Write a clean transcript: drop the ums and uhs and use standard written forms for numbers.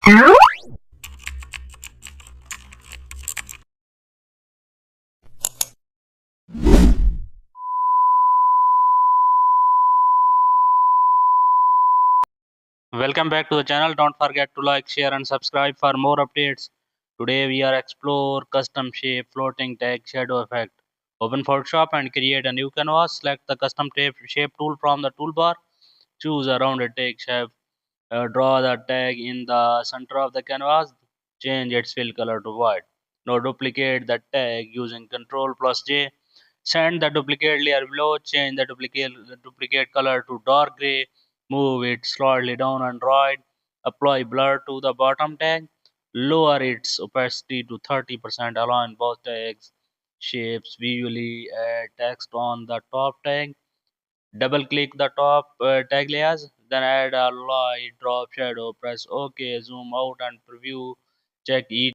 Welcome back to the channel. Don't forget to like, share, and subscribe for more updates. Today we are explore custom shape, floating tag, shadow effect. Open Photoshop and create a new canvas. Select the custom shape tool from the toolbar. Choose a rounded tag shape. Draw the tag in the center of the canvas. Change its fill color to white. Now duplicate the tag using Ctrl plus J. Send the duplicate layer below. Change the duplicate color to dark gray. Move it slightly down and right. Apply blur to the bottom tag. Lower its opacity to 30%. Align both tags shapes visually. Add text on the top tag. Double click the top tag layers. Then add a light drop shadow. Press OK. Zoom out and preview. Check each